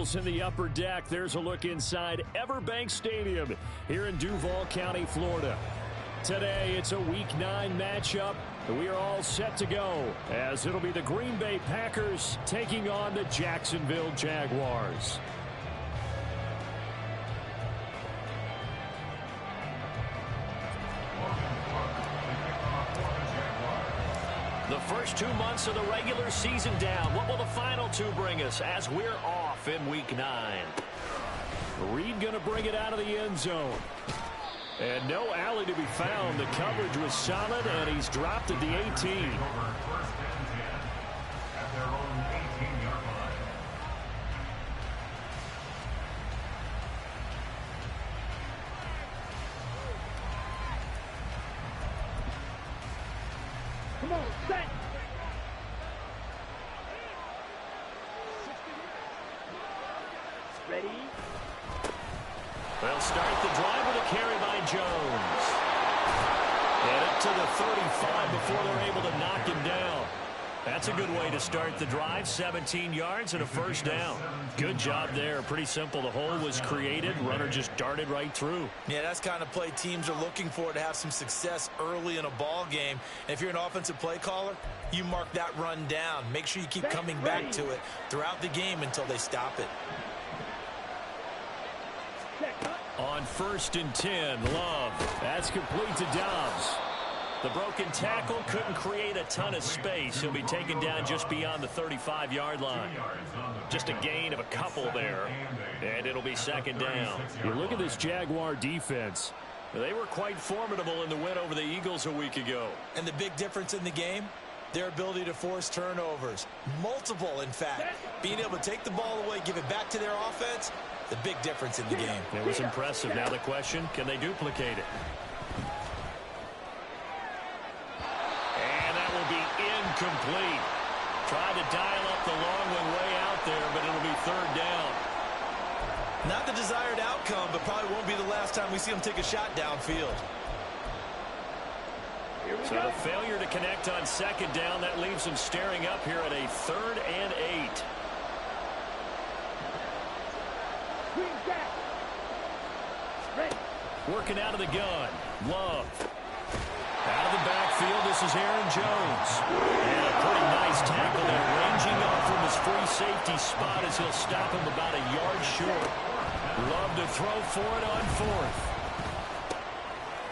Eagles in the upper deck. There's a look inside Everbank Stadium here in Duval County, Florida. Today, it's a Week 9 matchup. We are all set to go, as it'll be the Green Bay Packers taking on the Jacksonville Jaguars. The first 2 months of the regular season down. What will the final 2 bring us as we're off in Week 9? Reed going to bring it out of the end zone. And no alley to be found. The coverage was solid, and he's dropped at the 18. Come on, set. Ready? They'll start the drive with a carry by Jones. And up to the 35 before they're able to knock him down. That's a good way to start the drive. 17 yards and a first down. Good job there. Pretty simple. The hole was created. Runner just darted right through. Yeah, that's kind of play teams are looking for to have some success early in a ball game. And if you're an offensive play caller, you mark that run down. Make sure you keep coming back to it throughout the game until they stop it. On 1st and 10, Love. That's complete to Dobbs. The broken tackle couldn't create a ton of space. He'll be taken down just beyond the 35-yard line. Just a gain of a couple there, and it'll be 2nd down. You look at this Jaguar defense. They were quite formidable in the win over the Eagles a week ago. And the big difference in the game? Their ability to force turnovers. Multiple, in fact. Being able to take the ball away, give it back to their offense, the big difference in the game. It was impressive. Now the question, can they duplicate it? And that will be incomplete. Tried to dial up the long one way out there, but it'll be 3rd down. Not the desired outcome, but probably won't be the last time we see him take a shot downfield. So the failure to connect on 2nd down, that leaves him staring up here at a 3rd and 8. Working out of the gun. Love. Out of the backfield, this is Aaron Jones. And a pretty nice tackle there, ranging up from his free safety spot as he'll stop him about a yard short. Love to throw for it on 4th.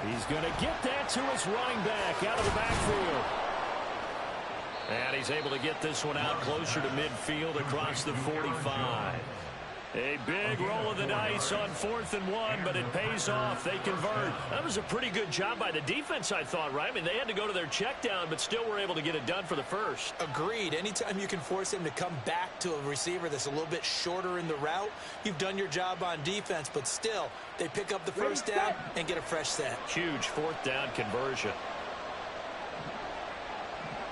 He's going to get that to his running back out of the backfield. And he's able to get this one out closer to midfield across the 45. A big roll of the dice on 4th and 1, but it pays off. They convert. That was a pretty good job by the defense, I thought, right? I mean, they had to go to their check down, but still were able to get it done for the first. Agreed. Anytime you can force him to come back to a receiver that's a little bit shorter in the route, you've done your job on defense, but still, they pick up the first down and get a fresh set. Huge 4th down conversion.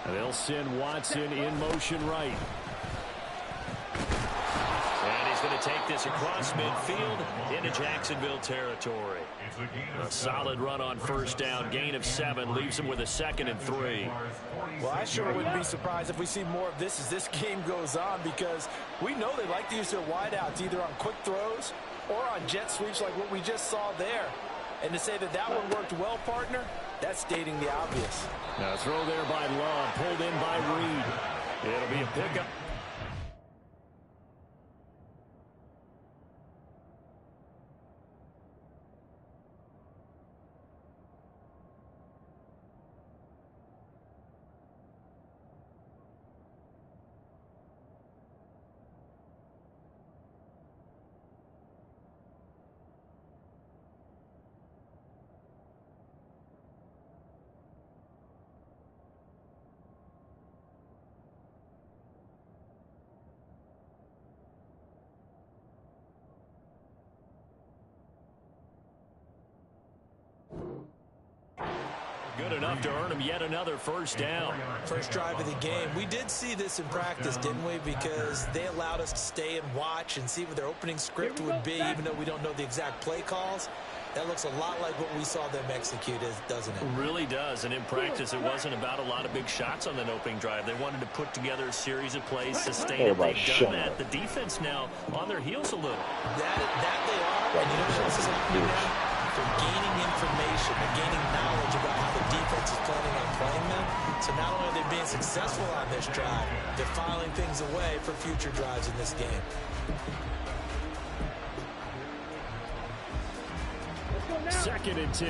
And they'll send Watson in motion right. And he's going to take this across midfield into Jacksonville territory. A solid run on 1st down. Gain of 7 leaves him with a 2nd and 3. Well, I sure wouldn't be surprised if we see more of this as this game goes on, because we know they like to use their wideouts either on quick throws or on jet sweeps like what we just saw there. And to say that that one worked well, partner, that's stating the obvious. Now a throw there by Love, pulled in by Reed. It'll be a pickup. Good enough to earn him yet another first down. First drive of the game. We did see this in practice, didn't we? Because they allowed us to stay and watch and see what their opening script would be, even though we don't know the exact play calls. That looks a lot like what we saw them execute, doesn't it? Really does. And in practice, it wasn't about a lot of big shots on that opening drive. They wanted to put together a series of plays, sustain it. They've done that. The defense now on their heels a little. That they are. And you know what else is happening now? They're gaining information. They're gaining knowledge about how the defense is planning on playing them. So not only are they being successful on this drive, they're filing things away for future drives in this game. Second and 10.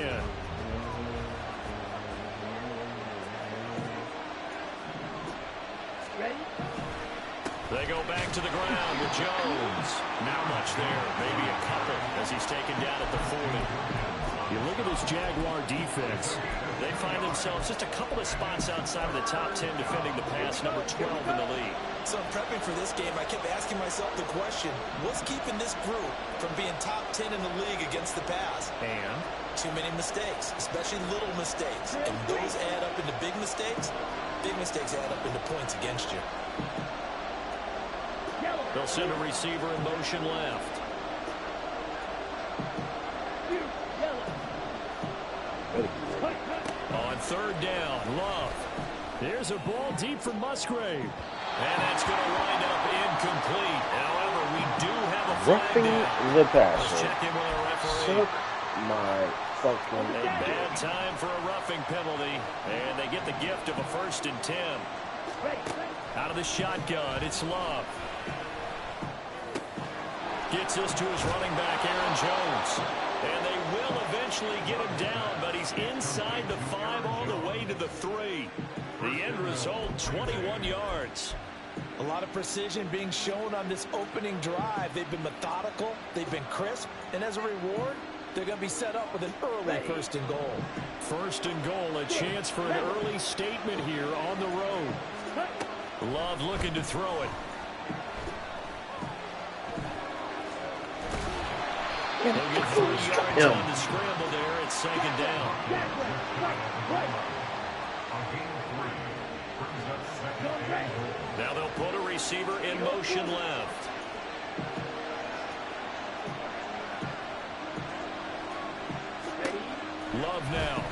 They go back to the ground with Jones. Not much there. Maybe a couple as he's taken down at the 40. You look at this Jaguar defense. They find themselves just a couple of spots outside of the top 10 defending the pass, number 12 in the league. So in prepping for this game, I kept asking myself the question, what's keeping this group from being top 10 in the league against the pass? And? Too many mistakes, especially little mistakes. And those add up into big mistakes. Big mistakes add up into points against you. They'll send a receiver in motion left. On third down, Love. There's a ball deep from Musgrave. And that's going to wind up incomplete. However, we do have a flag roughing down. the Let's passer. check in with our referee. Suck my fucking A bad time for a roughing penalty. And they get the gift of a 1st and 10. Out of the shotgun, it's Love. Gets this to his running back, Aaron Jones. And they will eventually get him down, but he's inside the 5 all the way to the 3. The end result, 21 yards. A lot of precision being shown on this opening drive. They've been methodical. They've been crisp. And as a reward, they're going to be set up with an early 1st and goal. 1st and goal, a chance for an early statement here on the road. Love looking to throw it. They'll get 3 yards on the scramble there. It's 2nd down. Now they'll put a receiver in motion left. Love now.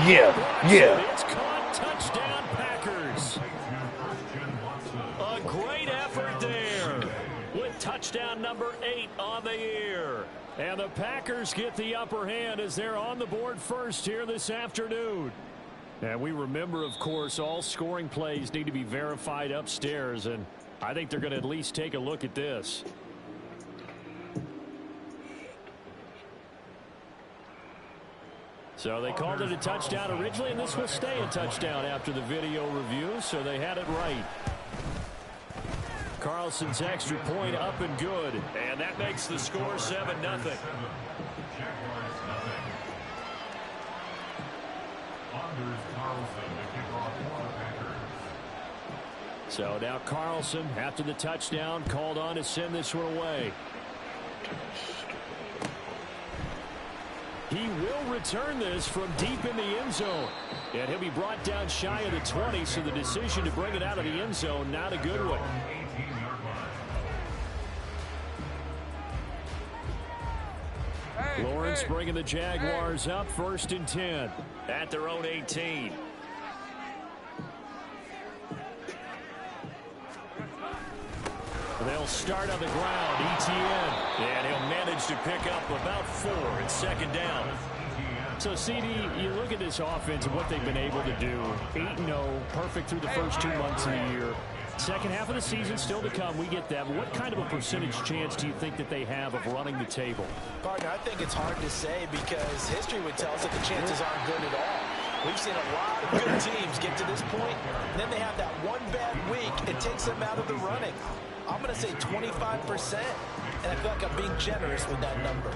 Yeah. It's caught. Touchdown, Packers. A great effort there with touchdown number 8 on the year. And the Packers get the upper hand as they're on the board first here this afternoon. And we remember, of course, all scoring plays need to be verified upstairs, and I think they're going to at least take a look at this. So they called it a touchdown originally, and this will stay a touchdown after the video review, so they had it right. Carlson's extra point up and good, and that makes the score 7-0. So now Carlson, after the touchdown, called on to send this one away. He will return this from deep in the end zone. And he'll be brought down shy of the 20, so the decision to bring it out of the end zone, not a good one. Lawrence bringing the Jaguars up 1st and 10 at their own 18. They'll start on the ground. ETN. And he'll manage to pick up about 4 in 2nd down. So, CD, you look at this offense and what they've been able to do. 8-0, perfect through the first 2 months of the year. Second half of the season still to come. We get that. What kind of a percentage chance do you think that they have of running the table? Partner, I think it's hard to say because history would tell us that the chances aren't good at all. We've seen a lot of good teams get to this point, and then they have that one bad week. It takes them out of the running. I'm going to say 25%, and I feel like I'm being generous with that number.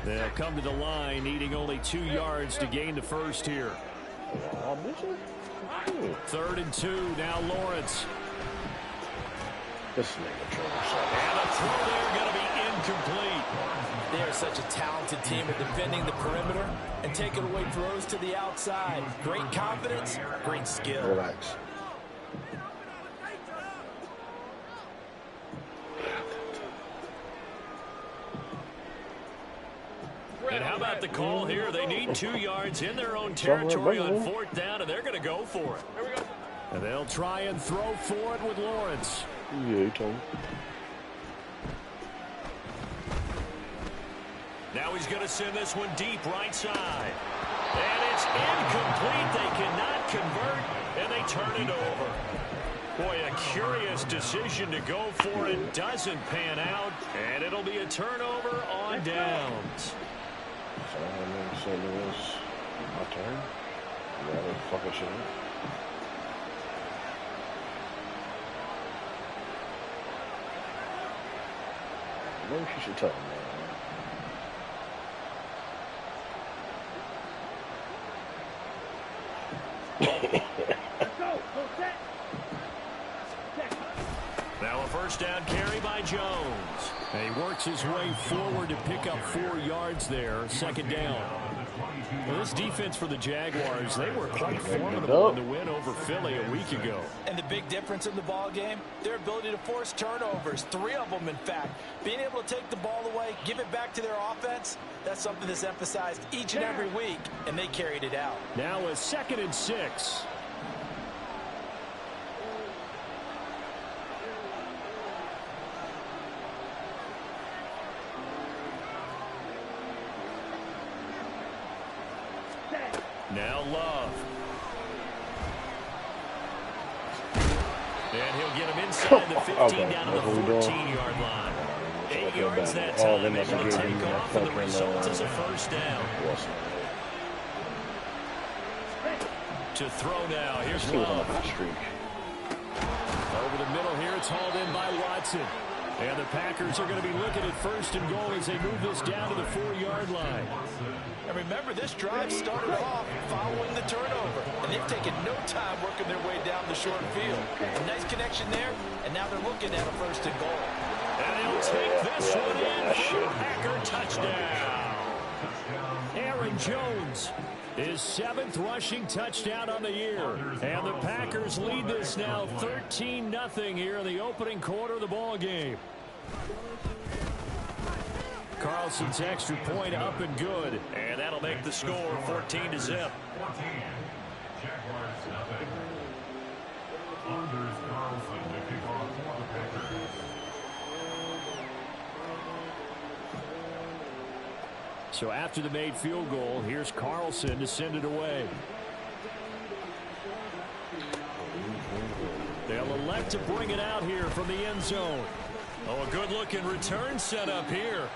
They'll come to the line, needing only 2 yards to gain the first here. 3rd and 2, now Lawrence. This nigga And a throw there going to be incomplete. They are such a talented team at defending the perimeter and taking away throws to the outside. Great confidence, great skill. Relax. And how about the call here? They need 2 yards in their own territory on 4th down, and they're going to go for it. And they'll try and throw for it with Lawrence. Yeah, you told me. Now he's going to send this one deep right side. And it's incomplete. They cannot convert, and they turn it over. Boy, a curious decision to go for it. Doesn't pan out, and it'll be a turnover on downs. So I said it was my turn. Yeah, fucking shit. Maybe she should tell him that. Now a first down carry by Jones. And he works his way forward to pick up 4 yards there. 2nd down. Well, this defense for the Jaguars, they were quite formidable in the win over Philly a week ago. And the big difference in the ball game, their ability to force turnovers, 3 of them in fact. Being able to take the ball away, give it back to their offense, that's something that's emphasized each and every week, and they carried it out. Now a 2nd and 6. Now Love. And he'll get him inside the 15 down to the 14-yard line. 8 yards that time. Able to take off, and the result is a first down. To throw now. Here's Love. Over the middle here, it's hauled in by Watson. And the Packers are going to be looking at 1st and goal as they move this down to the 4-yard line. And remember, this drive started off following the turnover. And they've taken no time working their way down the short field. A nice connection there, and now they're looking at a 1st and goal. And they'll take this one in for a Packer touchdown. Aaron Jones, his 7th rushing touchdown on the year. And the Packers lead this now 13-0 here in the opening quarter of the ball game. Carlson's extra point up and good. And that'll make the score 14-0. So after the made field goal, here's Carlson to send it away. They'll elect to bring it out here from the end zone. Oh, a good-looking return set up here.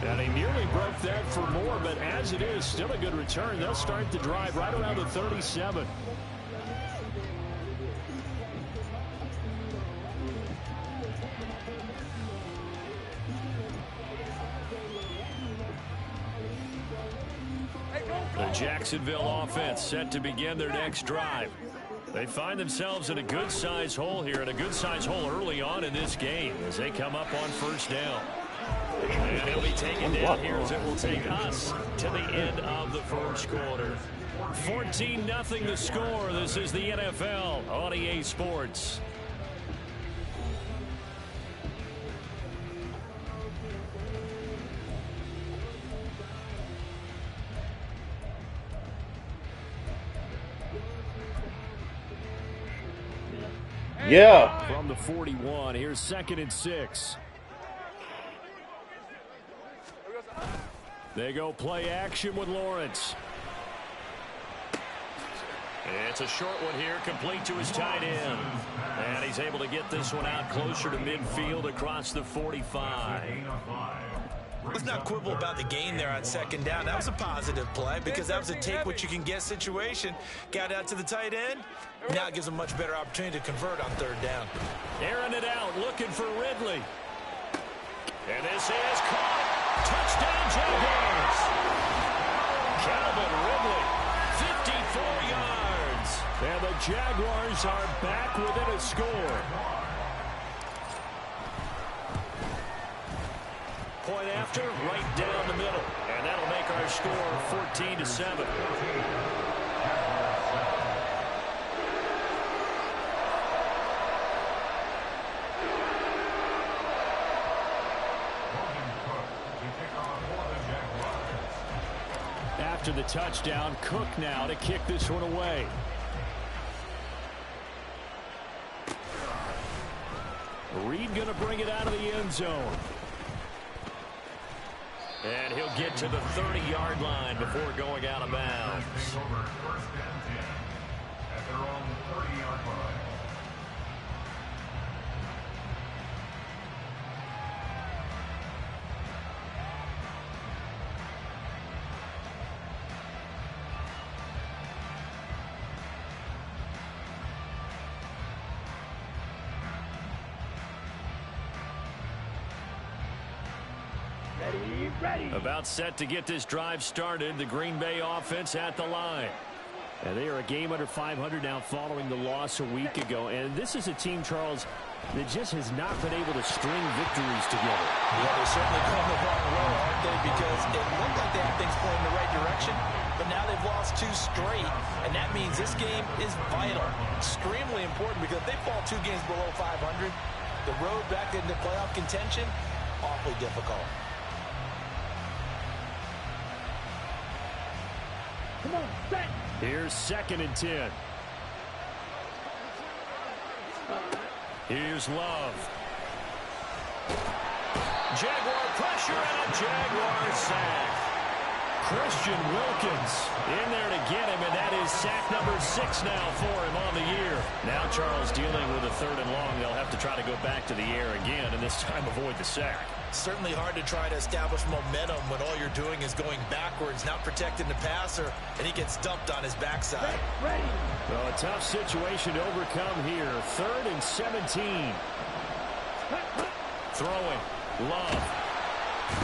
And he nearly broke that for more, but as it is, still a good return. They'll start the drive right around the 37. The Jacksonville offense set to begin their next drive. They find themselves in a good-sized hole here, and a good-sized hole early on in this game as they come up on 1st down. And he'll be taken down here as it will take us to the end of the 1st quarter. 14-0 the score. This is the NFL on EA Sports. Yeah. From the 41, here's 2nd and 6. They go play action with Lawrence. It's a short one here, complete to his tight end. And he's able to get this one out closer to midfield across the 45. Let's not quibble about the gain there on 2nd down. That was a positive play because that was a take-what-you-can-get situation. Got out to the tight end. Now it gives them a much better opportunity to convert on 3rd down. Airing it out, looking for Ridley. And this is caught. Touchdown, Jaguars. Calvin Ridley, 54 yards. And the Jaguars are back within a score. Boy, going after? Right down the middle. And that'll make our score 14-7. After the touchdown, Cook now to kick this one away. Reed going to bring it out of the end zone. And he'll get to the 30-yard line before going out of bounds. At their own 30-yard line. About set to get this drive started. The Green Bay offense at the line. And they are a game under 500 now following the loss a week ago. And this is a team, Charles, that just has not been able to string victories together. Yeah, they certainly come the wrong way, aren't they? Because it looked like they had things going in the right direction, but now they've lost 2 straight. And that means this game is vital. Extremely important, because if they fall 2 games below 500, the road back into playoff contention, awfully difficult. Come on, set. Here's 2nd and 10. Here's Love. Jaguar pressure and a Jaguar sack. Christian Wilkins in there to get him, and that is sack number 6 now for him on the year. Now Charles dealing with a 3rd and long. They'll have to try to go back to the air again, and this time avoid the sack. Certainly hard to try to establish momentum when all you're doing is going backwards, not protecting the passer, and he gets dumped on his backside. Ready. Well, a tough situation to overcome here. 3rd and 17. Throwing. Love.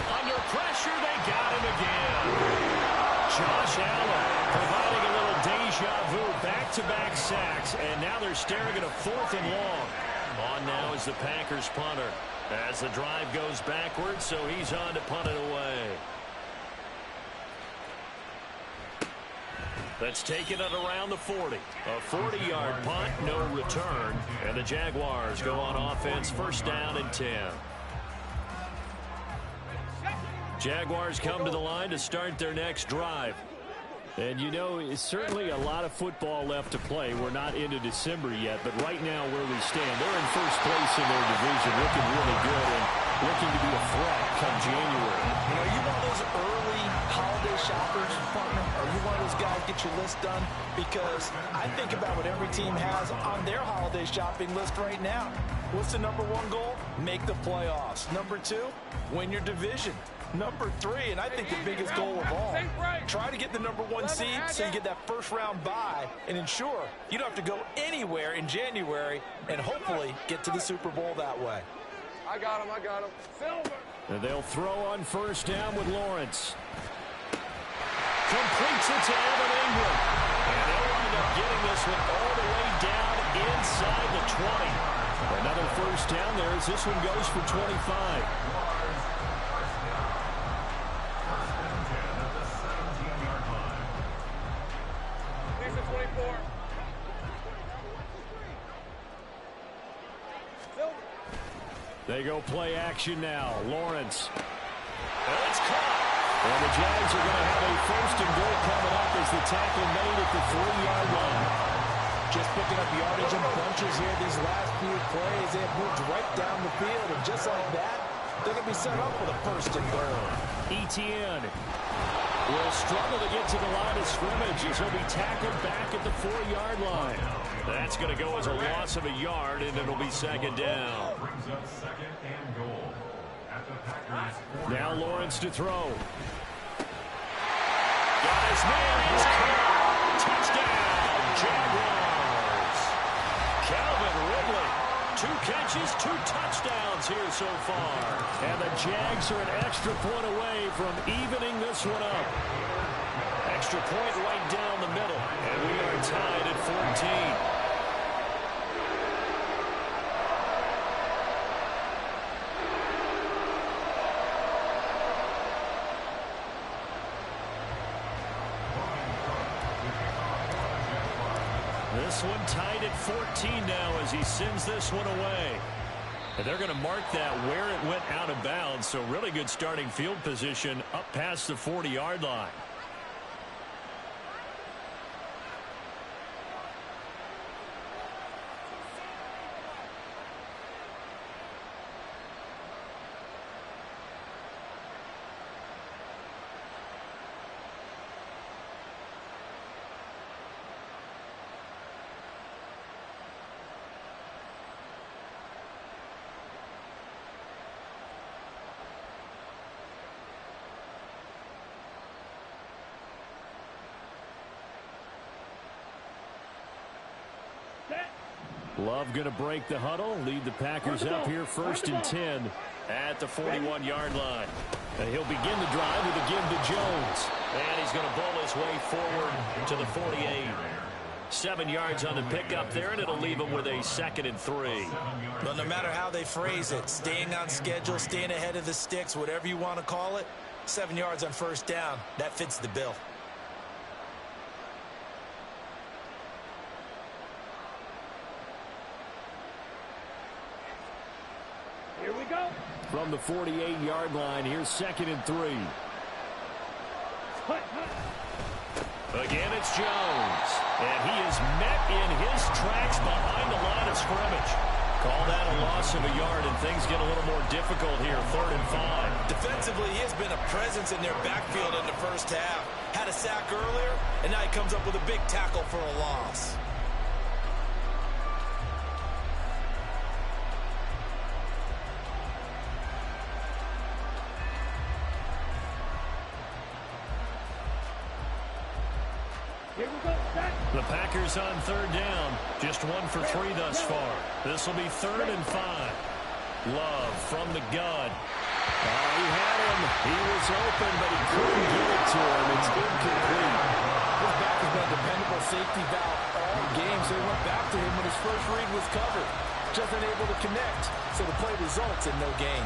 Under pressure, they got him again. Josh Allen providing a little deja vu, back-to-back sacks, and now they're staring at a 4th and long. On now is the Packers punter. As the drive goes backwards, so he's on to punt it away. Let's take it at around the 40. A 40-yard punt, no return. And the Jaguars go on offense, 1st down and 10. Jaguars come to the line to start their next drive. And, you know, it's certainly a lot of football left to play. We're not into December yet, but right now where we stand, they're in 1st place in their division, looking really good and looking to be a threat come January. You know, you one of those early holiday shoppers, partner? Are you one of those guys get your list done? Because I think about what every team has on their holiday shopping list right now. What's the number 1 goal? Make the playoffs. Number 2, win your division. Number 3, and I think the biggest goal of all, try to get the number 1 seed so you get that 1st round bye and ensure you don't have to go anywhere in January and hopefully get to the Super Bowl that way. I got him. Silver. And they'll throw on 1st down with Lawrence. Completes it to Evan Ingram. And they'll wind up getting this one all the way down inside the 20. Another 1st down there as this one goes for 25. They go play action now. Lawrence. And it's caught. And the Jags are going to have a 1st and goal coming up as the tackle made at the 3-yard line. Just picking up yardage in bunches here these last few plays. They have moved right down the field, and just like that, they're going to be set up with a 1st and goal. Etienne will struggle to get to the line of scrimmage as he'll be tackled back at the 4-yard line. That's going to go as a loss of a yard, and it'll be 2nd down. Now Lawrence to throw. Got his man. He's caught. Touchdown, Jaguars. Calvin Ridley. 2 catches, 2 touchdowns here so far. And the Jags are an extra point away from evening this one up. Extra point right down the middle. And we are tied at 14. This one tied at 14 now as he sends this one away. And they're going to mark that where it went out of bounds. So really good starting field position up past the 40-yard line. Love going to break the huddle, lead the Packers up here 1st and 10 at the 41-yard line. And he'll begin the drive with a give to Jones. And he's going to bowl his way forward to the 48. 7 yards on the pickup there, and it'll leave him with a 2nd and 3. Well, no matter how they phrase it, staying on schedule, staying ahead of the sticks, whatever you want to call it, 7 yards on 1st down, that fits the bill. Here we go. From the 48-yard line, here's 2nd and 3. Again, it's Jones. And he is met in his tracks behind the line of scrimmage. Call that a loss of a yard, and things get a little more difficult here, 3rd and 5. Defensively, he has been a presence in their backfield in the first half. Had a sack earlier, and now he comes up with a big tackle for a loss. The Packers on 3rd down. Just 1 for 3 thus far. This will be 3rd and 5. Love from the gun. He had him. He was open, but he couldn't get it to him. It's incomplete. His back has been a dependable safety valve all game, so he went back to him when his first read was covered. Just unable to connect, so the play results in no gain.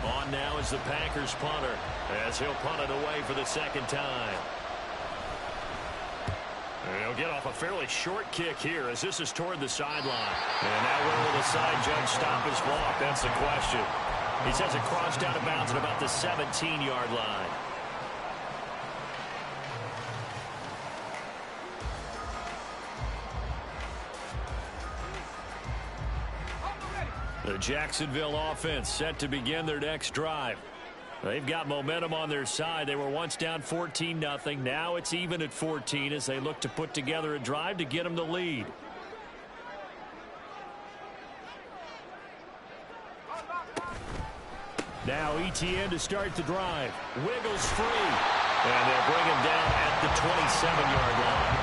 On now is the Packers punter, as he'll punt it away for the 2nd time. And he'll get off a fairly short kick here as this is toward the sideline. And now where will the side judge stop his block? That's the question. He says it crossed out of bounds at about the 17-yard line. The Jacksonville offense set to begin their next drive. They've got momentum on their side. They were once down 14-0. Now it's even at 14 as they look to put together a drive to get them the lead. Now ETN to start the drive. Wiggles free. And they'll bring him down at the 27-yard line.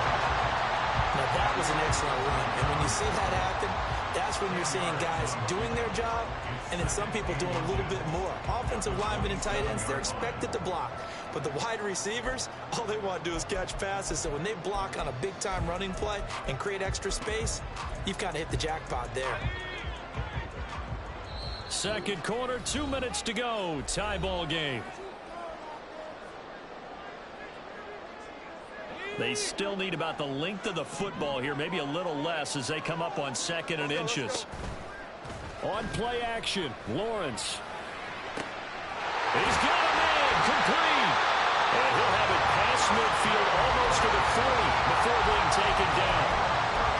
Now that was an excellent run. And when you see that happen, that's when you're seeing guys doing their job and then some people doing a little bit more. Offensive linemen and tight ends, they're expected to block. But the wide receivers, all they want to do is catch passes. So when they block on a big-time running play and create extra space, you've kind of hit the jackpot there. Second quarter, 2 minutes to go. Tie ball game. They still need about the length of the football here, maybe a little less as they come up on 2nd and inches. On play action, Lawrence. He's got a man, complete. And he'll have it past midfield almost to the 40 before being taken down.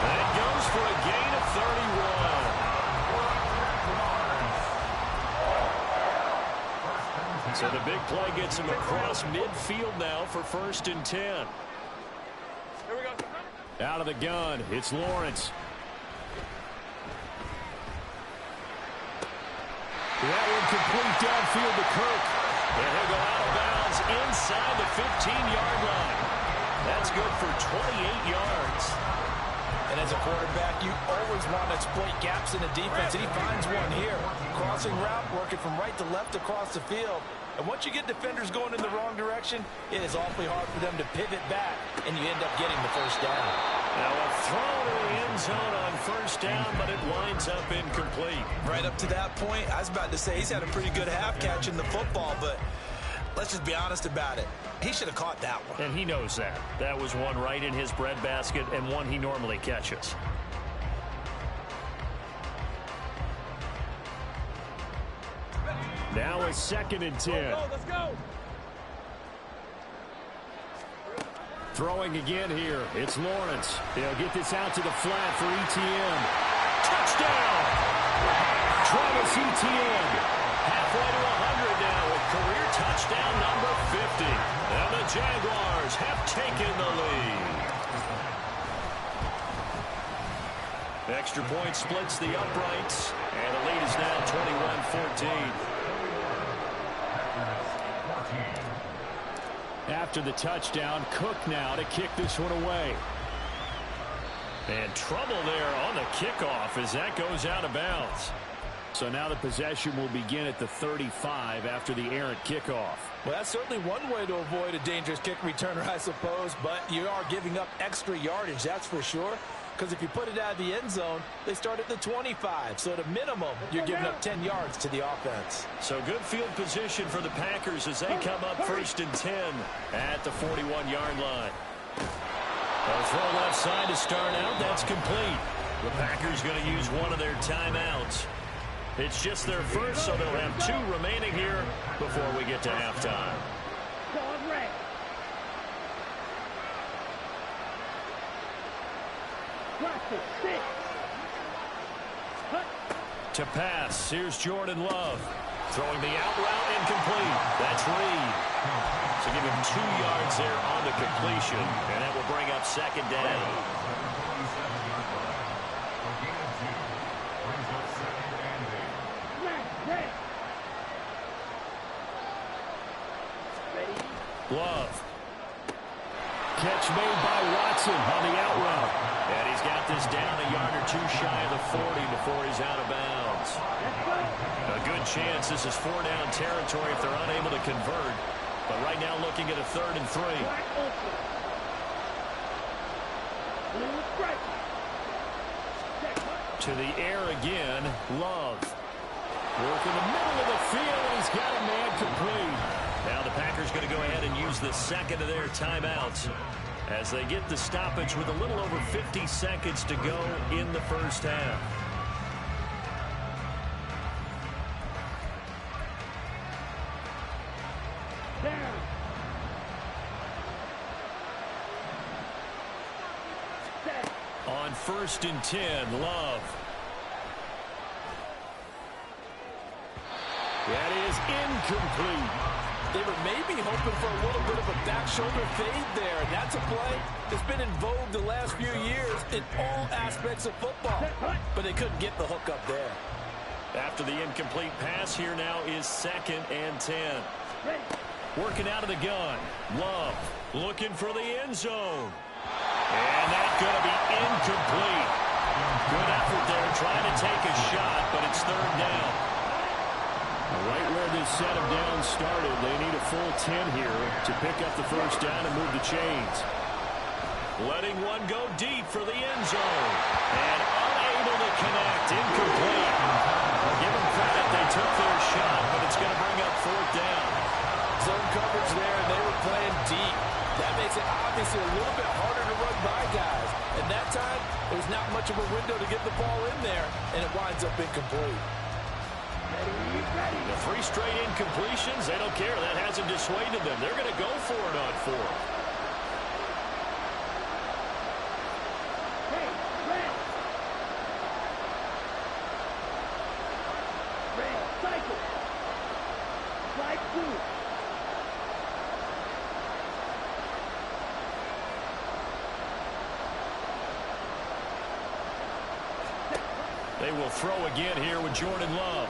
And it goes for a gain of 31. So the big play gets him across midfield now for 1st and 10. Here we go. Out of the gun, it's Lawrence. That one complete downfield to Kirk. And he'll go out of bounds inside the 15-yard line. That's good for 28 yards. And as a quarterback, you always want to exploit gaps in the defense, and he finds one here. Crossing route, working from right to left across the field. And once you get defenders going in the wrong direction, it is awfully hard for them to pivot back, and you end up getting the 1st down. Now a throw to the end zone on 1st down, but it winds up incomplete. Right up to that point, I was about to say he's had a pretty good half catching the football, but Let's just be honest about it. He should have caught that one. And he knows that. That was one right in his breadbasket and one he normally catches. Now a 2nd and 10. Let's go. Throwing again here. It's Lawrence. They'll get this out to the flat for Etienne. Touchdown! Travis Etienne. Halfway to 100 now with career touchdown number 50. And the Jaguars have taken the lead. Extra point splits the uprights. And the lead is now 21-14. After the touchdown, Cook now to kick this one away. And trouble there on the kickoff as that goes out of bounds. So now the possession will begin at the 35 after the errant kickoff. Well, that's certainly one way to avoid a dangerous kick returner, I suppose, but you are giving up extra yardage, that's for sure. Because if you put it out of the end zone, they start at the 25. So at a minimum, you're giving up 10 yards to the offense. So good field position for the Packers as they come up 1st and 10 at the 41-yard line. A throw left side to start out. That's complete. The Packers going to use one of their timeouts. It's just their first, so they'll have 2 remaining here before we get to halftime. To pass, here's Jordan Love. Throwing the out route incomplete. That's Reed. So give him 2 yards there on the completion, and that will bring up 2nd down. Love. Catch made by Watson on the out route. And he's got this down a yard or 2 shy of the 40 before he's out of bounds. A good chance this is 4-down territory if they're unable to convert. But right now looking at a 3rd and 3. To the air again, Love. Work in the middle of the field, and he's got a man complete. Now the Packers going to go ahead and use the 2nd of their timeouts as they get the stoppage with a little over 50 seconds to go in the first half. On 1st and 10, Love. That is incomplete. They were maybe hoping for a little bit of a back shoulder fade there. And that's a play that's been in vogue the last few years in all aspects of football. But they couldn't get the hook up there. After the incomplete pass, here now is 2nd and 10. Working out of the gun. Love looking for the end zone. And that's going to be incomplete. Good effort there trying to take a shot, but it's 3rd down. Right where this set of downs started, they need a full 10 here to pick up the 1st down and move the chains. Letting one go deep for the end zone. And unable to connect. Incomplete. Give them credit. They took their shot, but it's going to bring up 4th down. Zone coverage there, and they were playing deep. That makes it obviously a little bit harder to run by guys. And that time, there's not much of a window to get the ball in there, and it winds up incomplete. The 3 straight incompletions, they don't care. That hasn't dissuaded them. They're going to go for it on 4th. They will throw again here with Jordan Love.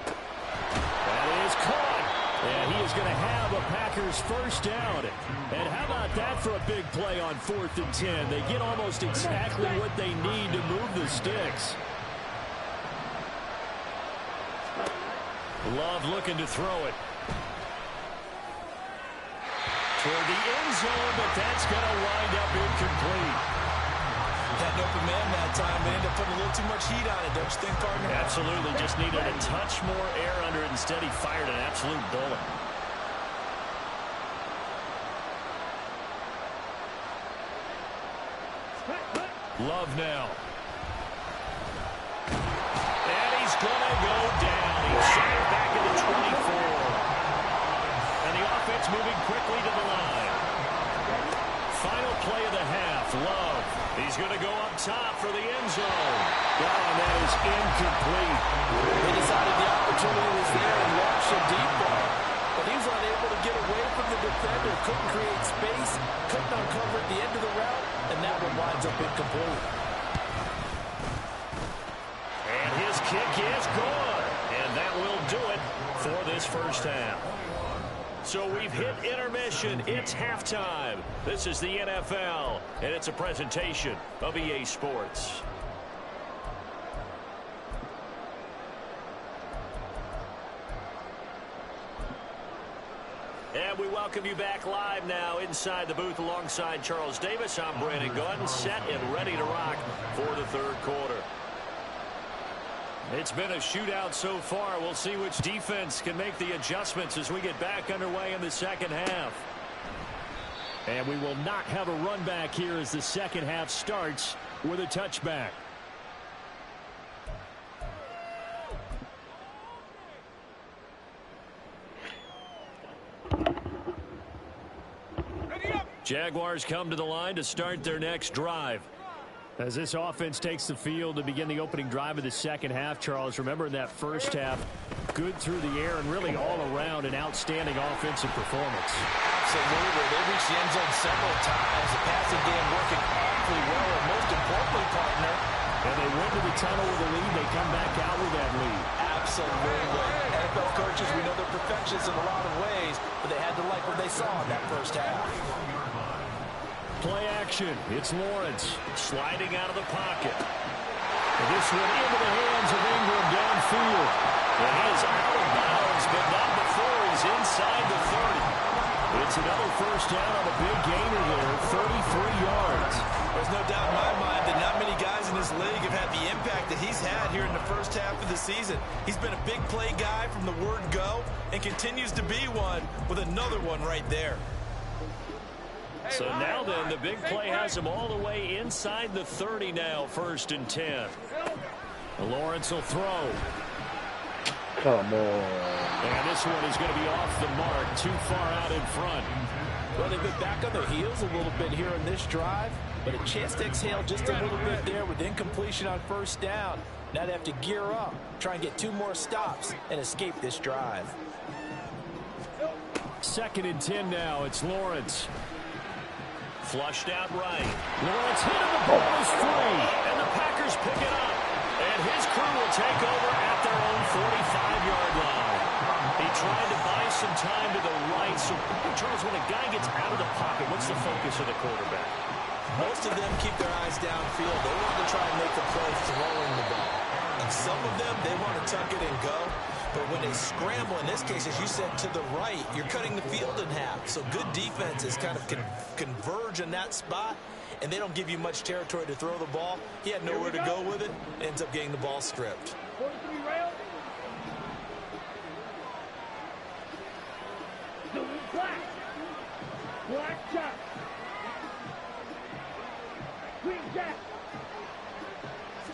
That is caught. And he is going to have a Packers 1st down. And how about that for a big play on 4th and 10? They get almost exactly what they need to move the sticks. Love looking to throw it. Toward the end zone, but that's going to wind up incomplete. Had an open man that time, but ended up putting a little too much heat on it, don't you think, partner? Absolutely. Just needed a touch more air under it. Instead, he fired an absolute bullet. Love now. And he's going to go down. He's shot it back at the 24. And the offense moving quickly to the line. Final play of the half. Love. He's going to go up top for the end zone. Oh, and that is incomplete. They decided the opportunity was there and launched a deep ball. But he was unable to get away from the defender. Couldn't create space. Couldn't uncover at the end of the route. And that one winds up incomplete. And his kick is good. And that will do it for this first half. So we've hit intermission. It's halftime. This is the NFL, and it's a presentation of EA Sports. And we welcome you back live now inside the booth alongside Charles Davis. I'm Brandon Gunn, set and ready to rock for the third quarter. It's been a shootout so far. We'll see which defense can make the adjustments as we get back underway in the second half. And we will not have a run back here as the second half starts with a touchback. Jaguars come to the line to start their next drive. As this offense takes the field to begin the opening drive of the second half, Charles, remember in that first half, good through the air and really all around an outstanding offensive performance. Absolutely. They reached the end zone several times. The passing game working awfully well, and most importantly, partner. And they went to the tunnel with a lead. They come back out with that lead. Absolutely. NFL coaches, we know they're perfectionists in a lot of ways, but they had to like what they saw in that first half. Play action. It's Lawrence sliding out of the pocket. And this one into the hands of Ingram downfield. And he is out of bounds, but not before he's inside the 30. It's another first down on a big gainer there, 33 yards. There's no doubt in my mind that not many guys in this league have had the impact that he's had here in the first half of the season. He's been a big play guy from the word go and continues to be one with another one right there. So now then, the big play has him all the way inside the 30 now, 1st and 10. Lawrence will throw. Come on. And this one is going to be off the mark, too far out in front. Well, they've been back on their heels a little bit here in this drive, but a chance to exhale just a little bit there with incompletion on first down. Now they have to gear up, try and get 2 more stops, and escape this drive. 2nd and 10 now. It's Lawrence. Flushed out right. Lawrence hit him. The ball is free. And the Packers pick it up. And his crew will take over at their own 45-yard line. He tried to buy some time to the right. So, Charles, when a guy gets out of the pocket, what's the focus of the quarterback? Most of them keep their eyes downfield. They want to try and make the play throwing the ball. And some of them, they want to tuck it and go. But when they scramble, in this case, as you said, to the right, you're cutting the field in half. So good defenses kind of converge in that spot, and they don't give you much territory to throw the ball. He had nowhere to go with it, ends up getting the ball stripped. Black jack. Green jack.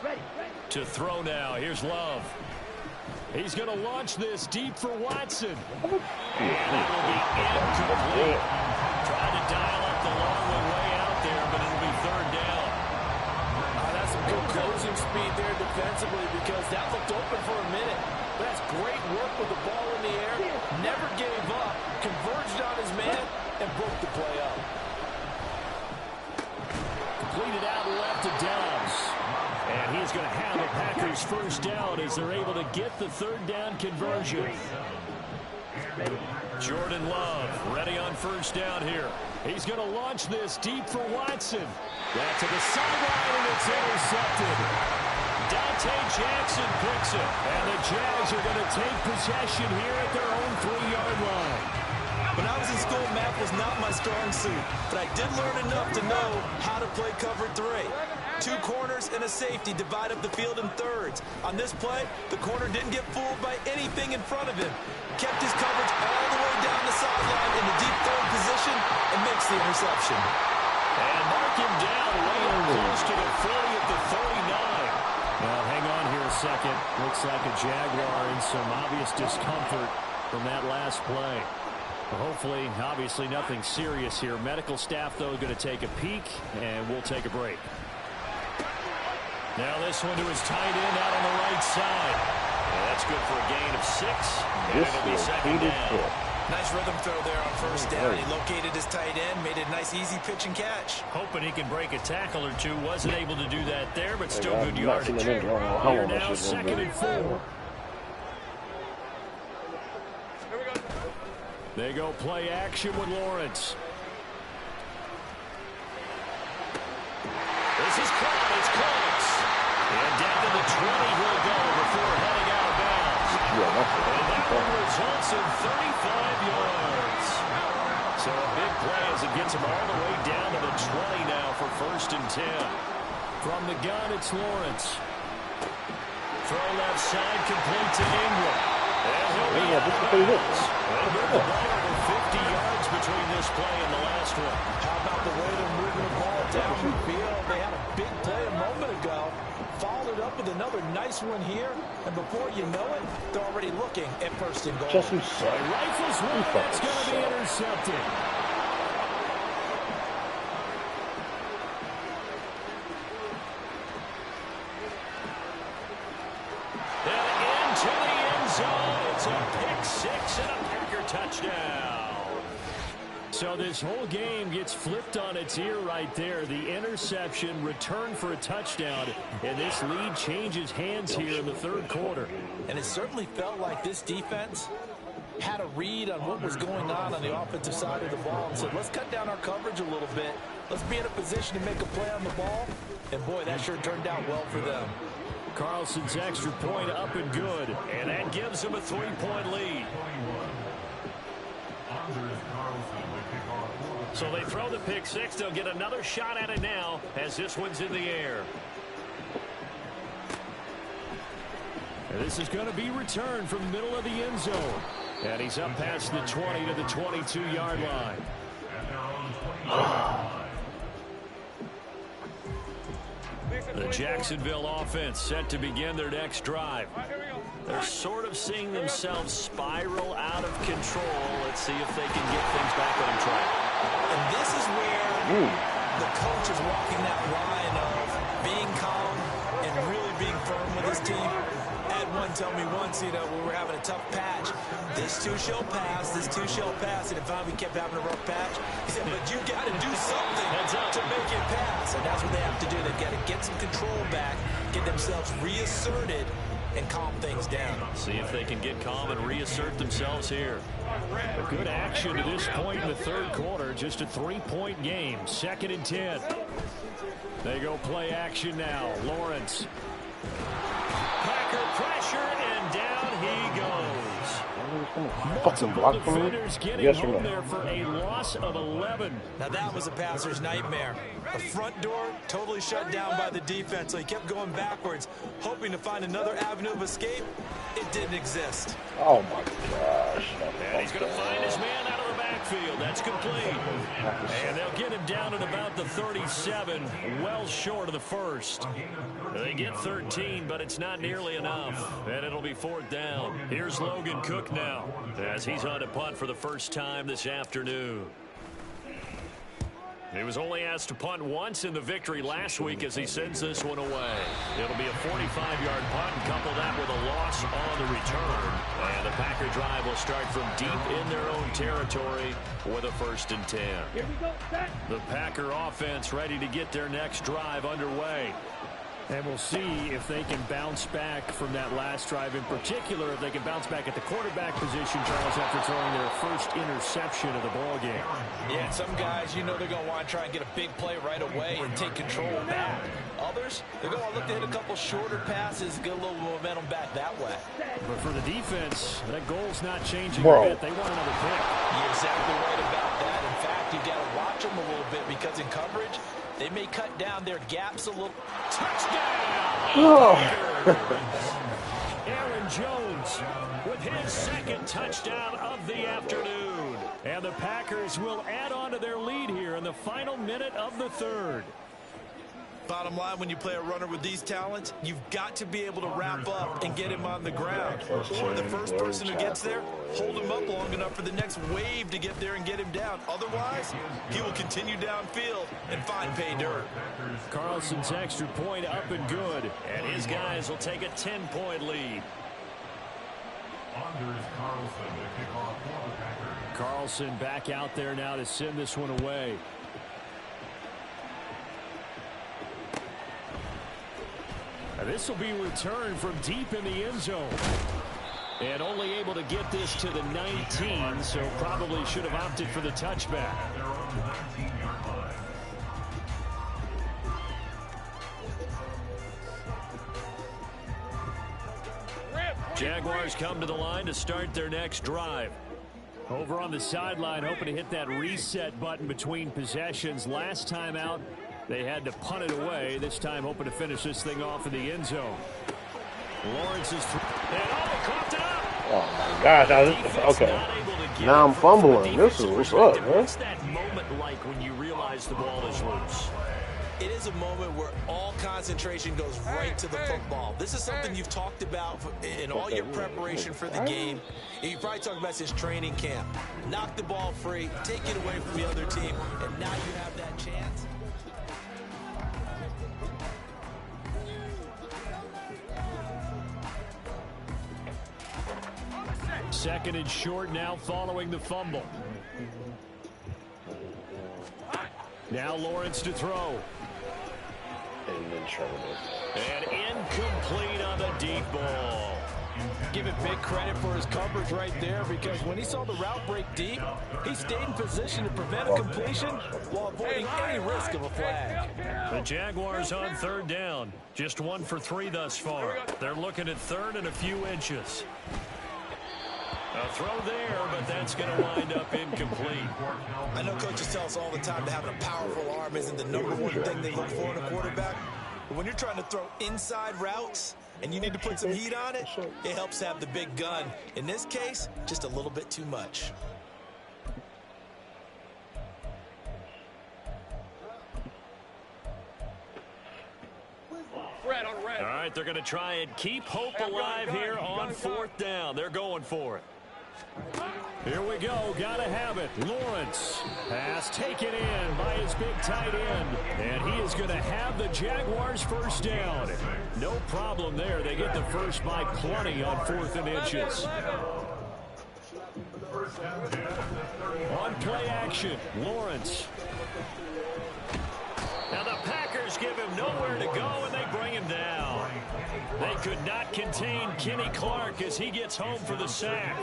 Ready. To throw now. Here's Love. He's going to launch this deep for Watson. And it will be incomplete. Trying to dial up the long way out there, but it'll be 3rd down. That's some good closing speed there defensively because that looked open for a minute. But that's great work with the ball in the air. Never gave up. Converged on his man and broke the play up. Completed out left to Downs. And he's going to have the Packers first down as they're able to get the 3rd down conversion. Jordan Love ready on first down here. He's going to launch this deep for Watson. Back to the sideline, and it's intercepted. Dante Jackson picks it. And the Jags are going to take possession here at their own 3-yard line. When I was in school, math was not my strong suit, but I did learn enough to know how to play cover 3. 2 corners and a safety divide up the field in thirds. On this play, the corner didn't get fooled by anything in front of him. Kept his coverage all the way down the sideline in the deep third position and makes the interception. And mark him down way up close to the 40 at the 39. Now, hang on here a second. Looks like a Jaguar in some obvious discomfort from that last play. Well, hopefully, obviously, nothing serious here. Medical staff, though, going to take a peek, and we'll take a break. Now this one to his tight end out on the right side. And that's good for a gain of 6. And it'll be second down. Nice rhythm throw there on first down. He located his tight end, made it a nice, easy pitch and catch. Hoping he can break a tackle or two. Wasn't able to do that there, but still good yardage. Here now, second and 4. They go play action with Lawrence. This is caught. It's close. And down to the 20 he'll go before heading out of bounds. And that one results in 35 yards. So a big play as it gets him all the way down to the 20 now for first and 10. From the gun, it's Lawrence. Throw left side, complete to Ingram. And he'll be out of bounds. They'll move the ball over 50 yards between this play and the last one. How about the way they're moving the ball down the field? They had a big play a moment ago. Followed it up with another nice one here. And before you know it, they're already looking at first and goal. Just Rifles one. It's going to be intercepted. And into the end zone. It's a pick 6 and a Packer touchdown. So this whole game gets flipped on its ear right there. The interception, return for a touchdown, and this lead changes hands here in the third quarter. And it certainly felt like this defense had a read on what was going on the offensive side of the ball and said, let's cut down our coverage a little bit. Let's be in a position to make a play on the ball. And, boy, that sure turned out well for them. Carlson's extra point up and good, and that gives them a 3-point lead. So they throw the pick 6. They'll get another shot at it now as this one's in the air. And this is going to be returned from the middle of the end zone. And he's up past the 20 to the 22-yard line. The Jacksonville offense set to begin their next drive. They're sort of seeing themselves spiral out of control. Let's see if they can get things back on track. And this is where the coach is walking that line of being calm and really being firm with his team. Ed one told me once, when we were having a tough patch, this too shall pass, this too shall pass. And if we kept having a rough patch, he said, but you got to do something to make it pass. And that's what they have to do. They've got to get some control back, get themselves reasserted, and calm things down. See if they can get calm and reassert themselves here. A good action to this point in the third quarter. Just a 3-point game. Second and 10. They go play action now. Lawrence. Packer pressure, and down he goes. Fucking block for me? Yes or no? There for a loss of 11. Now that was a passer's nightmare. The front door totally shut down by the defense, so he kept going backwards, hoping to find another avenue of escape. It didn't exist. Oh my gosh. And he's going to find his man out of the backfield. That's complete. And they'll get him down at about the 37, well short of the first. They get 13, but it's not nearly enough. And it'll be 4th down. Here's Logan Cook now as he's on to punt for the first time this afternoon. He was only asked to punt once in the victory last week as he sends this one away. It'll be a 45-yard punt and couple that with a loss on the return. And the Packer drive will start from deep in their own territory with a 1st and 10. Here we go, set. The Packer offense ready to get their next drive underway. And we'll see if they can bounce back from that last drive. In particular, if they can bounce back at the quarterback position, Charles, after throwing their first interception of the ball game. Yeah, some guys, they're going to want to try and get a big play right away and take control back. Others, they're going to look to hit a couple shorter passes, get a little momentum back that way. But for the defense, that goal's not changing Bro. a bit. They want another pick. You're exactly right about that. In fact, you got to watch them a little bit because in coverage, they may cut down their gaps a little. Touchdown! Oh. Aaron Aaron Jones with his second touchdown of the afternoon. And the Packers will add on to their lead here in the final minute of the third. Bottom line, when you play a runner with these talents, you've got to be able to wrap up and get him on the ground. Or the first person who gets there, hold him up long enough for the next wave to get there and get him down. Otherwise, he will continue downfield and find pay dirt. Carlson's extra point up and good. And his guys will take a 10-point lead. Carlson back out there now to send this one away. This will be returned from deep in the end zone. And only able to get this to the 19, so probably should have opted for the touchback. Jaguars come to the line to start their next drive. Over on the sideline, hoping to hit that reset button between possessions. Last time out, they had to punt it away. This time hoping to finish this thing off in the end zone. Lawrence is coughed it up. Oh my gosh. Okay. Now I'm fumbling. This is what's up, man. What's that moment like when you realize the ball is loose? It is a moment where all concentration goes right to the football. This is something you've talked about in all your preparation for the game. And you probably talked about since training camp. Knock the ball free, take it away from the other team, and now you have that chance. Second and short now following the fumble. Now Lawrence to throw. And incomplete on the deep ball. Give it big credit for his coverage right there, because when he saw the route break deep, he stayed in position to prevent a completion while avoiding any risk of a flag. The Jaguars on third down. Just 1 for 3 thus far. They're looking at third and a few inches. A throw there, but that's going to wind up incomplete. I know coaches tell us all the time that having a powerful arm isn't the number one thing they look for in a quarterback. But when you're trying to throw inside routes and you need to put some heat on it, it helps have the big gun. In this case, just a little bit too much. All right, they're going to try and keep hope alive here on fourth down. They're going for it. Here we go. Got to have it. Lawrence. Pass taken in by his big tight end. And he is going to have the Jaguars first down. No problem there. They get the first by plenty on 4th and inches. On play action, Lawrence. Now the Packers give him nowhere to go, and they bring him down. They could not contain Kenny Clark as he gets home for the sack.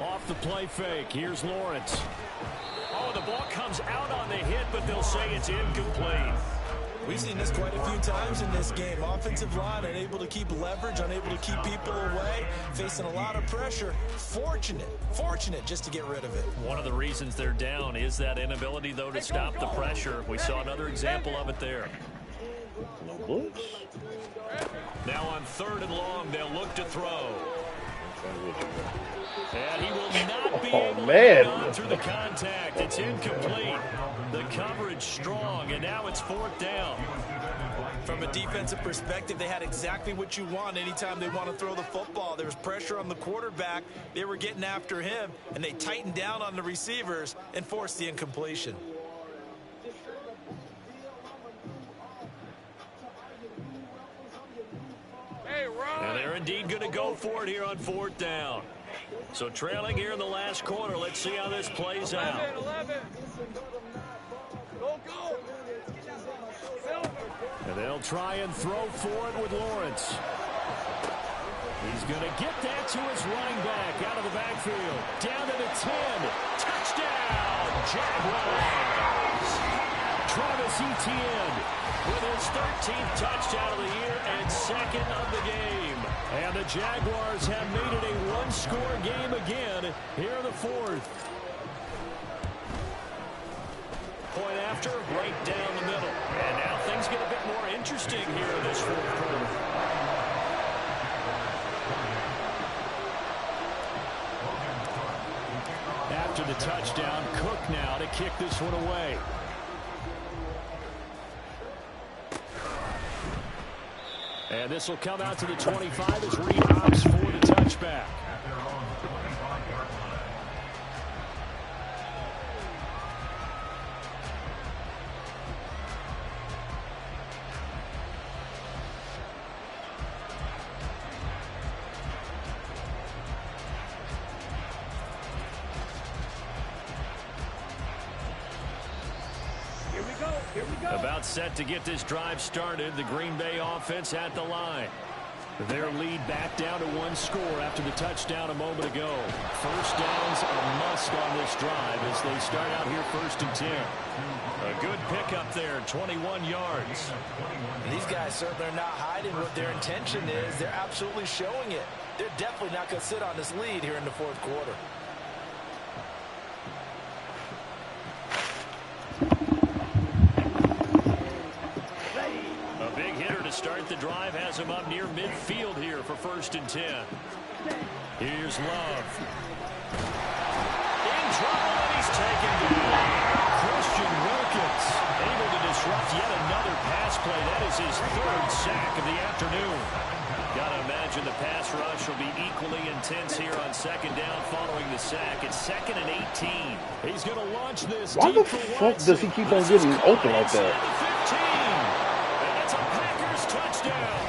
Off the play fake. Here's Lawrence. Oh, the ball comes out on the hit, but they'll say it's incomplete. We've seen this quite a few times in this game. Offensive line unable to keep leverage, unable to keep people away, facing a lot of pressure. Fortunate just to get rid of it. One of the reasons they're down is that inability, though, to stop the pressure. We saw another example of it there. No blitz. Now on 3rd and long, they'll look to throw. And he will not be able to get on through the contact. It's incomplete. The coverage strong, and now it's 4th down. From a defensive perspective, they had exactly what you want anytime they want to throw the football. There was pressure on the quarterback. They were getting after him, and they tightened down on the receivers and forced the incompletion. And they're indeed going to go for it here on 4th down. So trailing here in the last quarter. Let's see how this plays out. 11. Go. And they'll try and throw for it with Lawrence. He's going to get that to his running back out of the backfield. Down to the 10. Touchdown, Jaguars. Travis Etienne with his 13th touchdown of the year and 2nd of the game. And the Jaguars have made it a one-score game again here in the 4th. Point after, right down the middle. And now interesting here in this fourth quarter. After the touchdown, Cook now to kick this one away. And this will come out to the 25 as Reed opts for the touchback. About set to get this drive started. The Green Bay offense at the line. Their lead back down to one score after the touchdown a moment ago. First down's a must on this drive as they start out here 1st and 10. A good pickup there, 21 yards. These guys certainly are not hiding what their intention is. They're absolutely showing it. They're definitely not going to sit on this lead here in the fourth quarter. Start the drive, has him up near midfield here for 1st and 10. Here's Love. In trouble, and he's taken down. Christian Wilkins able to disrupt yet another pass play. That is his 3rd sack of the afternoon. Got to imagine the pass rush will be equally intense here on 2nd down following the sack. It's 2nd and 18. He's going to launch this. Why the fuck does he keep on getting open like that? 15. Touchdown.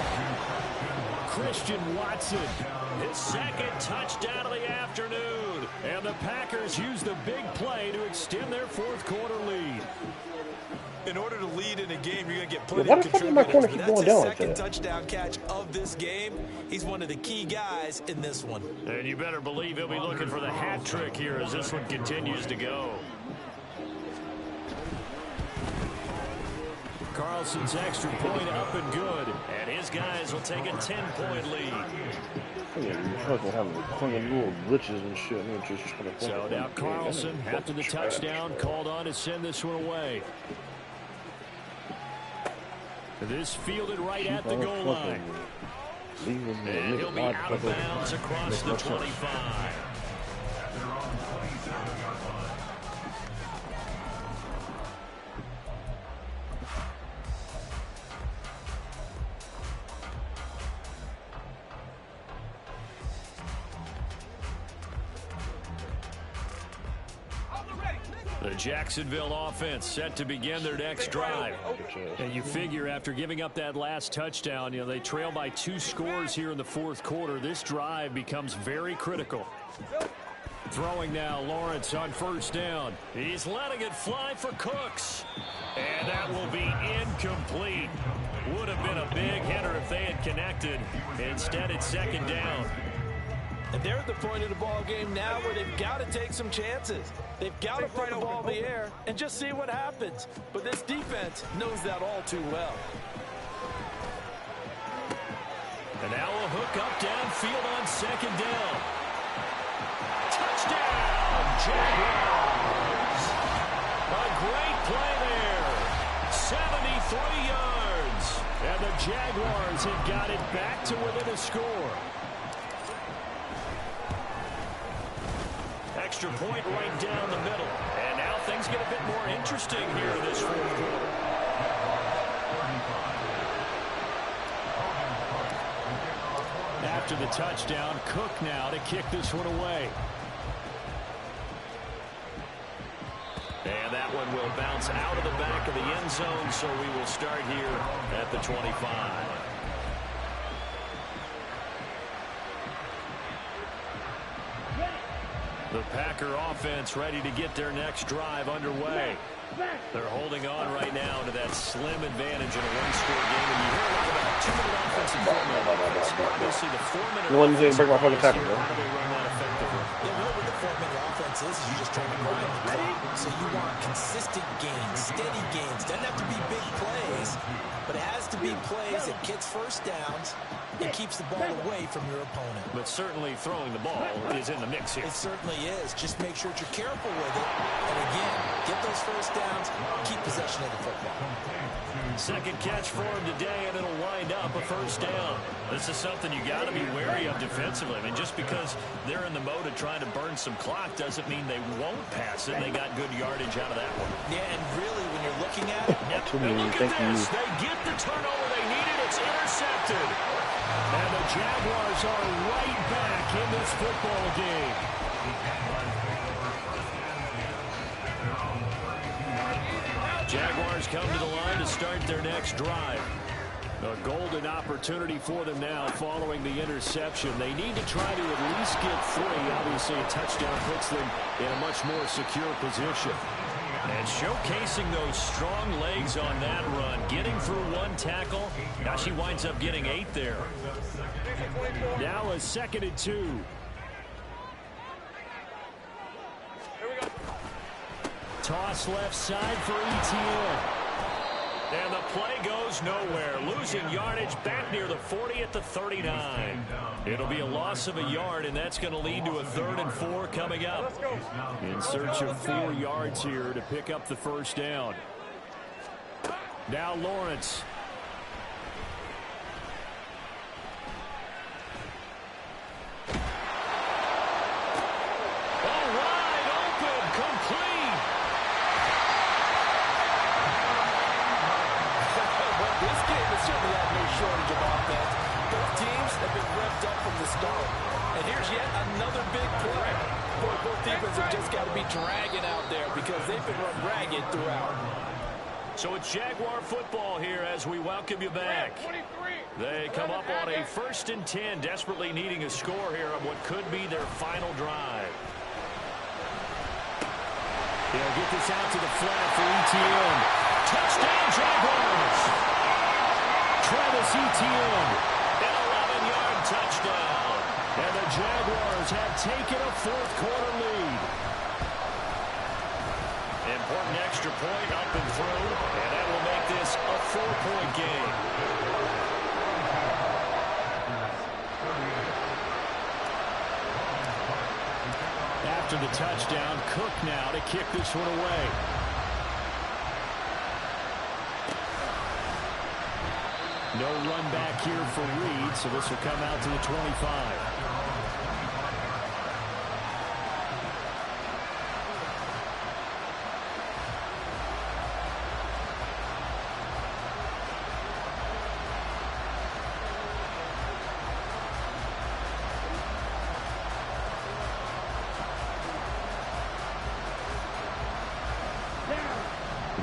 Christian Watson, his 2nd touchdown of the afternoon. And the Packers use the big play to extend their 4th quarter lead. In order to lead in a game, you're going to get plenty Why of the fuck is my corner keep going down like that? That's his 2nd touchdown catch of this game. He's one of the key guys in this one. And you better believe he'll be looking for the hat trick here as this one continues to go. Carlson's extra point up and good. And his guys will take a 10-point lead. Yeah, you fucking having fucking little glitches and shit. So now Carlson, after the touchdown, called on to send this one away. This fielded right at the goal line. And he'll be out of bounds across the 25. The Jacksonville offense set to begin their next drive. And you figure after giving up that last touchdown, they trail by 2 scores here in the 4th quarter. This drive becomes very critical. Throwing now, Lawrence on 1st down. He's letting it fly for Cooks. And that will be incomplete. Would have been a big hitter if they had connected. Instead, it's 2nd down. And they're at the point of the ball game now where they've got to take some chances. They've got to put the ball in the air and just see what happens. But this defense knows that all too well. And now a hook up downfield on 2nd down. Touchdown, Jaguars. A great play there. 73 yards. And the Jaguars have got it back to within a score. Extra point right down the middle. And now things get a bit more interesting here in this 4th quarter. After the touchdown, Cook now to kick this one away. And that one will bounce out of the back of the end zone, so we will start here at the 25. The Packer offense ready to get their next drive underway. They're holding on right now to that slim advantage in a one-score game. And you hear a lot about 2-minute offensive formula. Obviously, the 4-minute offense. Break my fucking tackle, bro. How do they run that effectively? Yeah, really what the 4-minute offense is you just trying to grind the clock. So you want consistent gains, steady gains. Doesn't have to be big plays, but it has to be plays that gets first downs and keeps the ball away from your opponent. But certainly throwing the ball is in the mix here. It certainly is. Just make sure that you're careful with it. And again, get those first downs, keep possession of the football. Second catch for him today, and it'll wind up a first down. This is something you got to be wary of defensively. I mean, just because they're in the mode of trying to burn some clock doesn't mean they won't pass it. They got good yardage out of that one. Yeah, and really, when you're looking at it, look at this. They get the turnover they needed. It's intercepted. And the Jaguars are right back in this football game. Jaguars come to the line to start their next drive. A golden opportunity for them now following the interception. They need to try to at least get 3. Obviously, a touchdown puts them in a much more secure position. And showcasing those strong legs on that run. Getting through 1 tackle. Now she winds up getting 8 there. Now a 2nd and 2. Toss left side for ETN. And the play goes nowhere. Losing yardage back near the 40 at the 39. It'll be a loss of a yard, and that's going to lead to a 3rd and 4 coming up. In search of 4 yards here to pick up the first down. Now Lawrence. Certainly have no shortage of offense. Both teams have been revved up from the start. And here's yet another big play. Both defenses have just got to be dragging out there because they've been run ragged throughout. So it's Jaguar football here as we welcome you back. They come up on a 1st and 10, desperately needing a score here on what could be their final drive. They'll get this out to the flat for ETN. Touchdown, Jaguars! Travis Etienne, an 11-yard touchdown. And the Jaguars have taken a 4th quarter lead. Important extra point up and through, and that will make this a 4-point game. After the touchdown, Cook now to kick this one away. No run back here for Reed, so this will come out to the 25.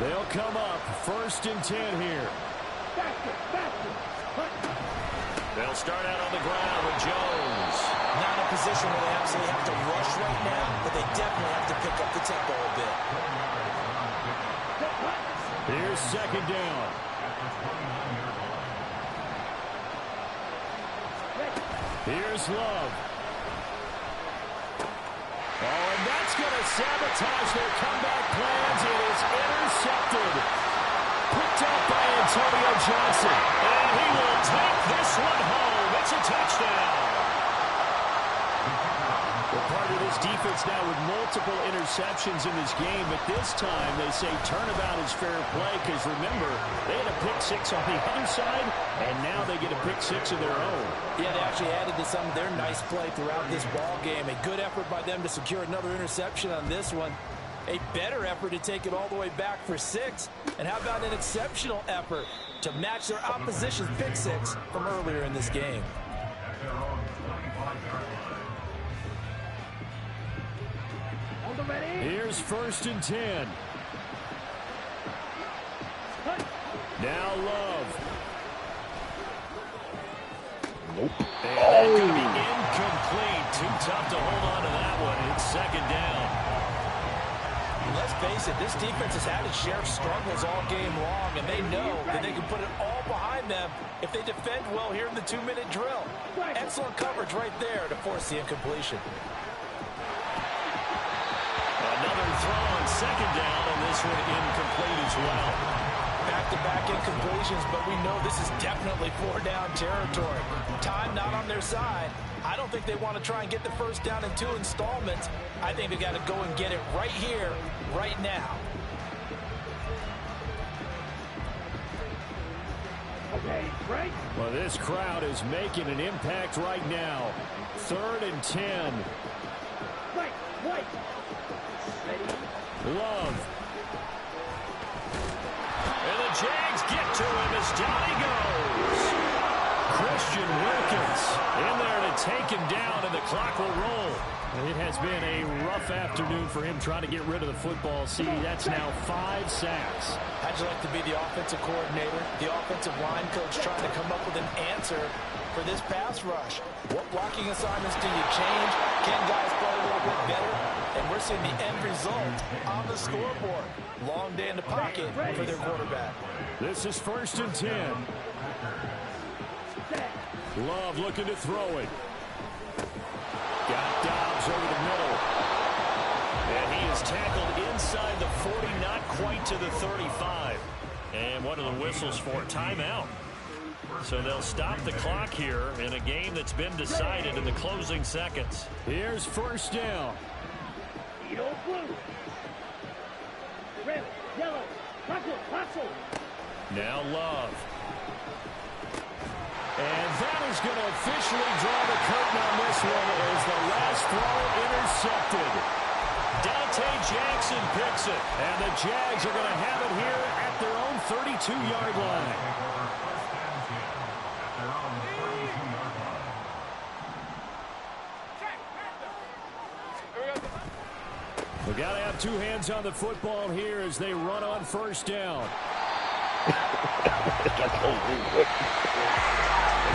They'll come up 1st and 10 here. They'll start out on the ground with Jones. Not in a position where they absolutely have to rush right now, but they definitely have to pick up the tempo a bit. Here's 2nd down. Here's Love. Oh, and that's going to sabotage their comeback plans. It is intercepted. Picked up by Antonio Johnson. And he will take this one home. It's a touchdown. Well, part of this defense now with multiple interceptions in this game, but this time they say turnabout is fair play because, remember, they had a pick 6 on the other side, and now they get a pick 6 of their own. Yeah, they actually added to some of their nice play throughout this ball game. A good effort by them to secure another interception on this one. A better effort to take it all the way back for 6. And how about an exceptional effort to match their opposition's pick 6 from earlier in this game. Here's 1st and 10. Now Love. Nope. And that could be incomplete. Too tough to hold on to that one. It's 2nd down. Let's face it, this defense has had its share of struggles all game long, and they know that they can put it all behind them if they defend well here in the 2-minute drill. Excellent coverage right there to force the incompletion. Another throw on 2nd down, and this one incomplete as well. Back-to-back incompletions, but we know this is definitely 4-down territory. Time not on their side. I don't think they want to try and get the first down in 2 installments. I think they got to go and get it right here, right now. Well, this crowd is making an impact right now. 3rd and 10. Love. And the Jags get to him as down he goes. Christian Wilkins in there to take him down, and the clock will roll. It has been a rough afternoon for him trying to get rid of the football. See, that's now 5 sacks. How'd you like to be the offensive coordinator, the offensive line coach trying to come up with an answer for this pass rush? What blocking assignments do you change? Can guys play a little bit better? And we're seeing the end result on the scoreboard. Long day in the pocket for their quarterback. This is 1st and 10. Love looking to throw it. Got Dobbs over the middle. And he is tackled inside the 40, not quite to the 35. And what are the whistles for? Timeout. So they'll stop the clock here in a game that's been decided in the closing seconds. Here's 1st down. Red, yellow, hustle. Now Love. And that is going to officially draw the curtain on this one as the last throw intercepted. Dante Jackson picks it. And the Jags are going to have it here at their own 32-yard line. We got to have 2 hands on the football here as they run on 1st down.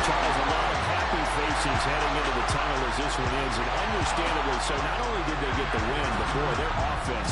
Charles, a lot of happy faces heading into the tunnel as this one ends, and understandably so. Not only did they get the win, but boy, their offense